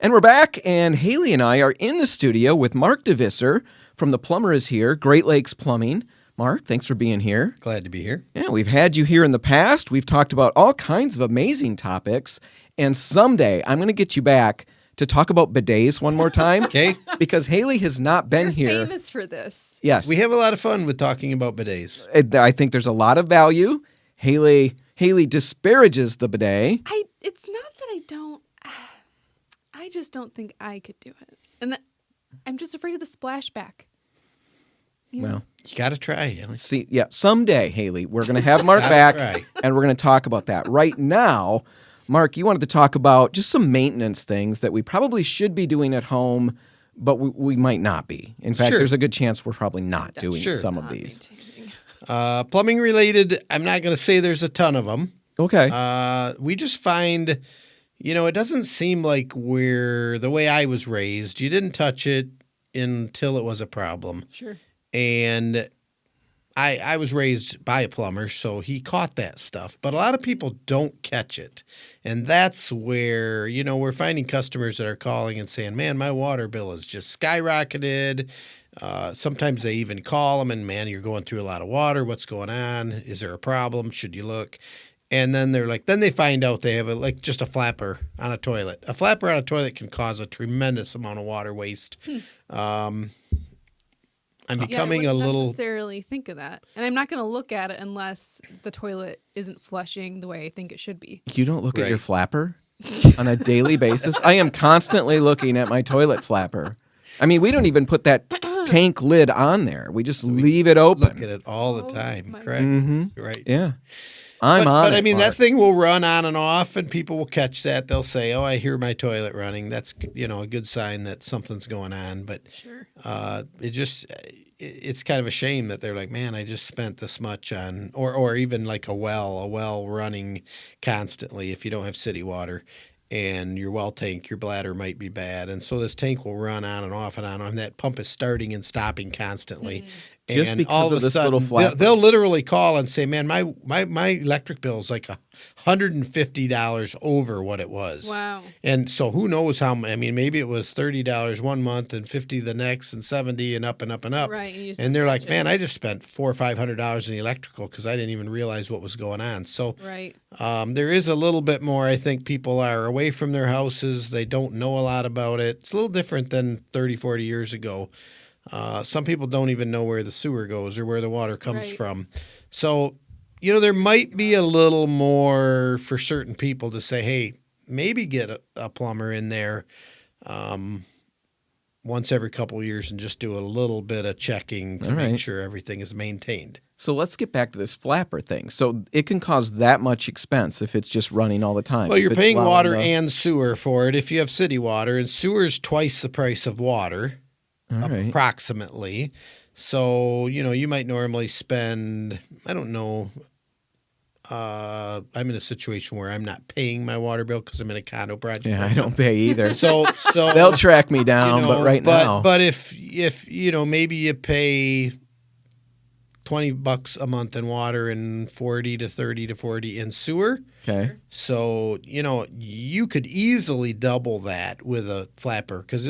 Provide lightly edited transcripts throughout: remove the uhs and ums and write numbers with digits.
And we're back, and Hailey and I are in the studio with Mark DeVisser from The Plumber is Here, Great Lakes Plumbing. Mark, thanks for being here. Glad to be here. Yeah, we've had you here in the past. We've talked about all kinds of amazing topics, and someday I'm going to get you back to talk about bidets one more time. Okay. Because Hailey has not been You're here. famous for this. Yes. We have a lot of fun with talking about bidets. I think there's a lot of value. Hailey disparages the bidet. It's not that I don't. I just don't think I could do it, and I'm just afraid of the splashback. Well, You got to try, Hailey. see, yeah, someday, Hailey, we're going to have Mark back, and we're going to talk about that. Right now, Mark, you wanted to talk about just some maintenance things that we probably should be doing at home, but we might not be. In fact, Sure. there's a good chance we're probably not doing Sure. some of these. Plumbing related, I'm not going to say there's a ton of them. Okay. We just find, it doesn't seem like the way I was raised, you didn't touch it until it was a problem. Sure. And I was raised by a plumber, so he caught that stuff. But a lot of people don't catch it. And that's where, we're finding customers that are calling and saying, man, my water bill has just skyrocketed. Sometimes they even call them and, man, you're going through a lot of water. What's going on? Is there a problem? Should you look? And then then they find out they have just a flapper on a toilet. A flapper on a toilet can cause a tremendous amount of water waste. I'm becoming I a wouldn't little necessarily think of that, and I'm not going to look at it unless the toilet isn't flushing the way I think it should be. You don't look at your Right. flapper on a daily basis? I am constantly looking at my toilet flapper. I mean, we don't even put that tank lid on there. We just leave it open. look at it all the Oh, time. my Correct. Mhm. Right. Yeah. I'm on But it, I mean, Mark. that thing will run on and off, and people will catch that. They'll say, "Oh, I hear my toilet running." That's a good sign that something's going on. But Sure. it's kind of a shame that they're like, "Man, I just spent this much on," or even like a well running constantly. If you don't have city water, and your well tank, your bladder might be bad, and so this tank will run on and off and on. And that pump is starting and stopping constantly. Just And because all of a this sudden, little flapper. they'll literally call and say, "Man, my electric bill is like $150 over what it was." Wow. And so who knows how? I mean, maybe it was $30 one month and $50 the next, and $70 and up and up and up. Right. And, you just And they're don't like, touch it. "Man, I just spent $400 or $500 in the electrical because I didn't even realize what was going on." So Right. there is a little bit more. I think people are away from their houses. They don't know a lot about it. It's a little different than 30, 40 years ago. Some people don't even know where the sewer goes or where the water comes Right. from. So, there might be a little more for certain people to say, hey, maybe get a plumber in there once every couple of years and just do a little bit of checking to All make right. sure everything is maintained. So let's get back to this flapper thing. So it can cause that much expense if it's just running all the time. Well, you're If it's paying allowing water the- and sewer for it if you have city water, and sewer's twice the price of water. All right. Approximately. So, you might normally spend, I don't know, I'm in a situation where I'm not paying my water bill because I'm in a condo project. Yeah, I don't pay either. So They'll track me down, but right now. But if maybe you pay $20 a month in water and 40 to 30 to 40 in sewer. Okay. So, you could easily double that with a flapper because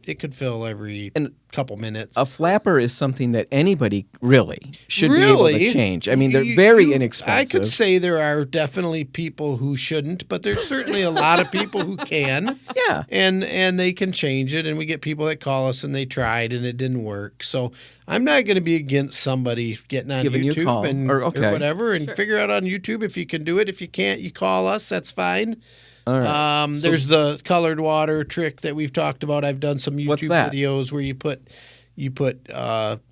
it could fill every couple minutes. A flapper is something that anybody really should be able to change. I mean, they're very inexpensive. I could say there are definitely people who shouldn't, but there's certainly a lot of people who can. Yeah. And they can change it, and we get people that call us and they tried and it didn't work. So I'm not going to be against somebody getting on Giving you a YouTube call, or okay. whatever and figure out on YouTube if you can do it. If you can't, you call us. That's fine. All right. There's the colored water trick that we've talked about. I've done some What's YouTube that? videos where you put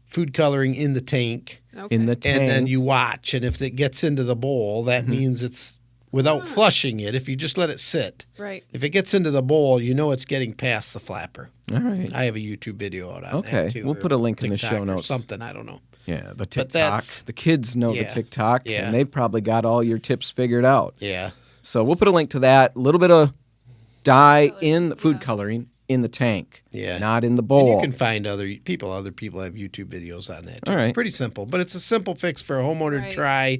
food coloring in the tank. Okay. In the tank. And then you watch, and if it gets into the bowl, that means it's without flushing it. If you just let it sit, Right. if it gets into the bowl, it's getting past the flapper. All right. I have a YouTube video out on Okay. that too. We'll or put a link in the TikTok show or notes. something, I don't know. Yeah, the But TikTok. that's- The kids know the Yeah. TikTok, Yeah. and they've probably got all your tips figured out. Yeah. So we'll put a link to that. A little bit of dye in food coloring in the tank, Yeah. not in the And bowl. you can find other people have YouTube videos on that too. All right. It's pretty simple, but it's a simple fix for a homeowner Right. to try,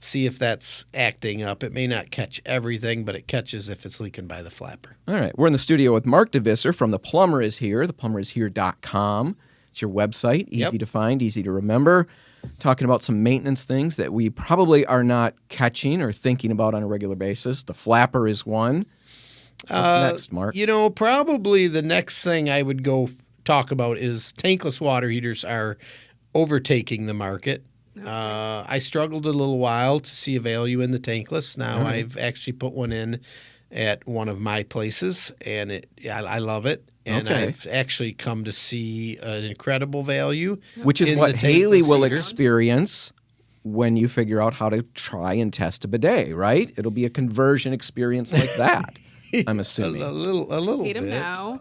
see if that's acting up. It may not catch everything, but it catches if it's leaking by the flapper. All right. We're in the studio with Mark DeVisser from The Plumber Is Here, theplumberishere.com. It's your website, easy Yep. to find, easy to remember. Talking about some maintenance things that we probably are not catching or thinking about on a regular basis. The flapper is one. What's next, Mark? Probably the next thing I would go talk about is tankless water heaters are overtaking the market. Okay. I struggled a little while to see a value in the tankless. Now All right. I've actually put one in at one of my places, and I love it. And Okay. I've actually come to see an incredible value. Which is in what the Hailey tankless will heater. experience when you figure out how to try and test a bidet, right? It'll be a conversion experience like that, I'm assuming. A little Hate him bit. now.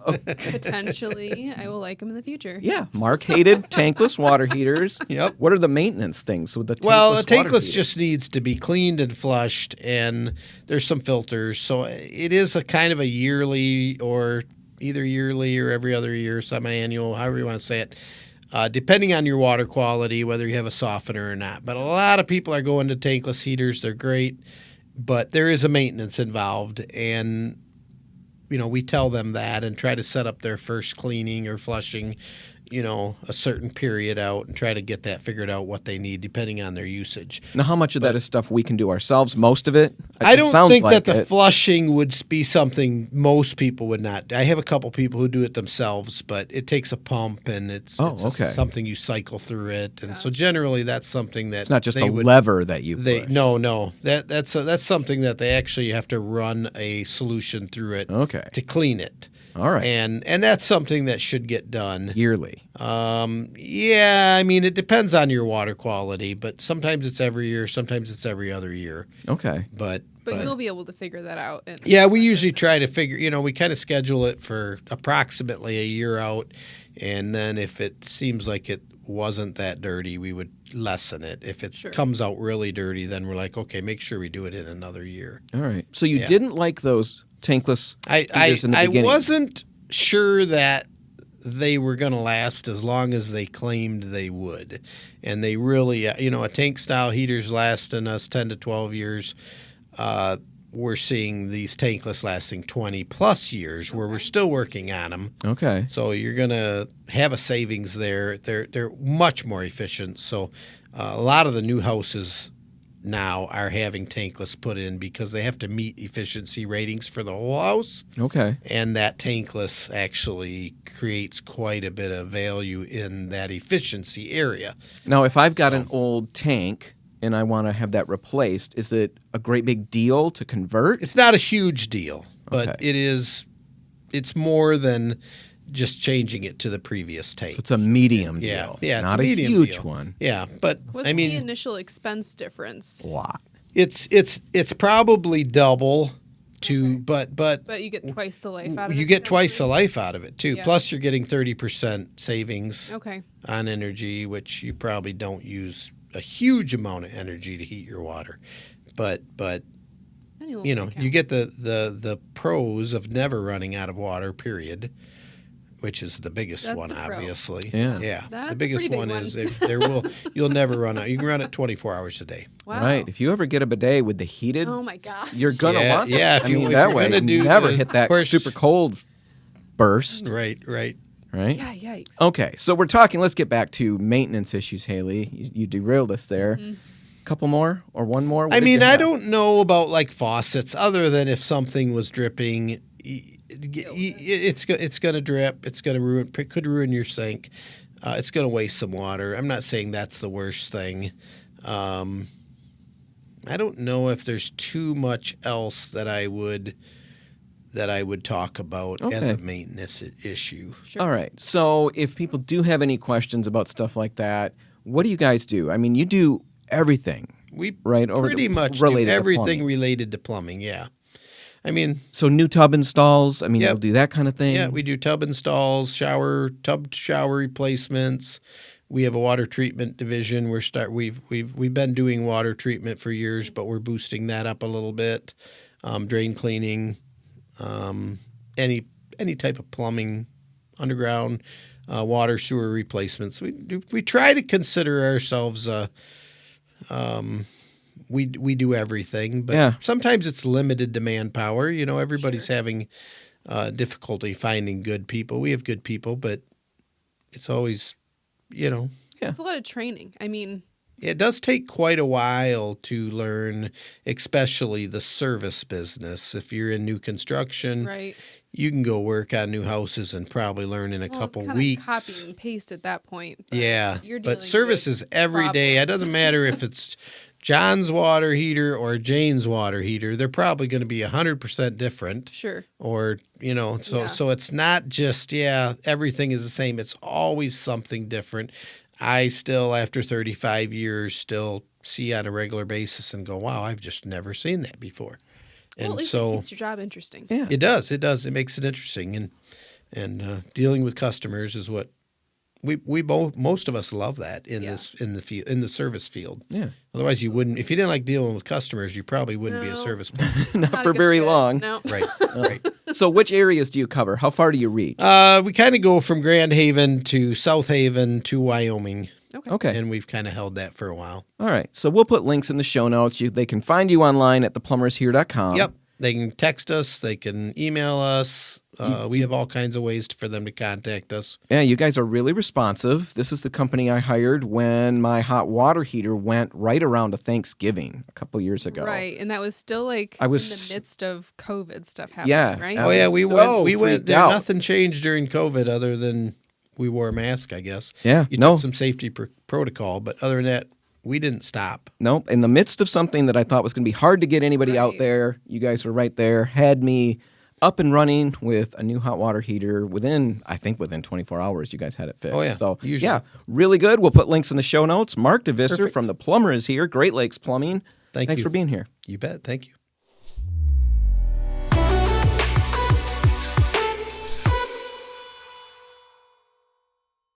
Potentially, I will like him in the future. Yeah, Mark hated tankless water heaters. Yep. What are the maintenance things with the tankless Well, a water tankless heater? just needs to be cleaned and flushed, and there's some filters. So it is a kind of a yearly or either yearly or every other year, semi-annual, however you want to say it, depending on your water quality, whether you have a softener or not. But a lot of people are going to tankless heaters. They're great, but there is a maintenance involved, and we tell them that and try to set up their first cleaning or flushing, a certain period out and try to get that figured out what they need depending on their usage. Now, how much of that is stuff we can do ourselves? Most of it? I It don't sounds think like that the it. flushing would be something most people would not. I have a couple people who do it themselves, but it takes a pump and it's okay. something you cycle through it, and so generally that's something that It's not just they a would, lever that you push. No, that's something that they actually have to run a solution through it Okay. to clean it. All right. And that's something that should get done. Yearly. Yeah, I mean, it depends on your water quality, but sometimes it's every year, sometimes it's every other year. Okay. But you'll be able to figure that out. yeah, we usually try to figure, we kind of schedule it for approximately a year out. And then if it seems like it wasn't that dirty, we would lessen it. If it comes out really dirty, then we're like, okay, make sure we do it in another year. All right. So you didn't like those tankless heaters in the I beginning? wasn't sure that they were going to last as long as they claimed they would. And they really, a tank style heater's lasting us 10 to 12 years. We're seeing these tankless lasting 20 plus years where we're still working on them. Okay. So you're going to have a savings there. They're much more efficient. So a lot of the new houses now are having tankless put in because they have to meet efficiency ratings for the whole house. Okay. And that tankless actually creates quite a bit of value in that efficiency area. Now, if I've got an old tank and I want to have that replaced, is it a great big deal to convert? It's not a huge deal, but Okay. it's more than just changing it to the previous tank. So it's a medium Yeah. deal. Yeah, it's Not a a medium huge deal. one. Yeah, but What's I mean, the initial expense difference? A lot. it's probably double to, but But you get twice the life out of it. you get twice the potentially? life out of it too. Yeah. Plus, you're getting 30% savings Okay. on energy, which you probably don't use a huge amount of energy to heat your water. But Any little bit you get counts. the pros of never running out of water. Period. Which is the biggest That's one, the pro. obviously. Yeah. Yeah. That's The a biggest pretty big one one. is you'll never run out. You can run it 24 hours a day. Wow. Right. If you ever get a bidet with the heated, Oh my god. you're going to want it. Yeah, if I mean, you're that way gonna you do never the- hit that of course- super cold burst, Right. right? Yeah. Yikes. Okay, so we're talking, let's get back to maintenance issues, Hailey. You derailed us there. Couple more or one more? What I did mean, you I have? don't know about like faucets, other than if something was dripping, it's going to drip. It's going to ruin. Could ruin your sink. It's going to waste some water. I'm not saying that's the worst thing. I don't know if there's too much else that I would talk about as a Okay. maintenance issue. Sure. All right, so if people do have any questions about stuff like that, what do you guys do? I mean, you do everything, We right? Over pretty the, much do related to everything plumbing. related to plumbing. Yeah, I mean. So new tub installs, I mean, Yep. you'll do that kind of thing? Yeah, we do tub installs, tub to shower replacements. We have a water treatment division. We've been doing water treatment for years, but we're boosting that up a little bit. Drain cleaning, any any type of plumbing, underground water sewer replacements. We try to consider ourselves we do everything, but sometimes it's limited to manpower. You know, everybody's having difficulty finding good people. We have good people, but it's always, you know. Yeah. It's a lot of training. I mean, it does take quite a while to learn, especially the service business. If you're in new construction, right, you can go work on new houses and probably learn in a couple weeks. Copy and paste at that point. But service is every day. It doesn't matter if it's John's water heater or Jane's water heater. They're probably going to be 100% different. Sure. Or, you know, so it's not just, everything is the same. It's always something different. I still, after 35 years, still see on a regular basis and go, wow, I've just never seen that before. And at least it keeps your job interesting. Yeah. It does. It makes it interesting. And dealing with customers is what we both, most of us love that in the service field. Yeah. Otherwise you wouldn't, if you didn't like dealing with customers, you probably wouldn't be a service person. Not for very long. No. Right. Right. So which areas do you cover? How far do you reach? We kind of go from Grand Haven to South Haven to Wyoming. Okay. And we've kind of held that for a while. All right. So we'll put links in the show notes. They can find you online at theplumbershere.com. Yep. They can text us. They can email us. We have all kinds of ways for them to contact us. Yeah, you guys are really responsive. This is the company I hired when my hot water heater went right around to Thanksgiving a couple years ago. Right, and that was still like in the midst of COVID stuff happening, right? Oh, yeah, we went. out. Nothing changed during COVID other than we wore a mask, I guess. Yeah, you took some safety protocol, but other than that, we didn't stop. Nope. In the midst of something that I thought was going to be hard to get anybody out there, you guys were right there, had me up and running with a new hot water heater within 24 hours, you guys had it fixed. Oh, yeah. So, usually. really good. We'll put links in the show notes. Mark DeVisser from The Plumber is here, Great Lakes Plumbing. Thanks for being here. You bet. Thank you.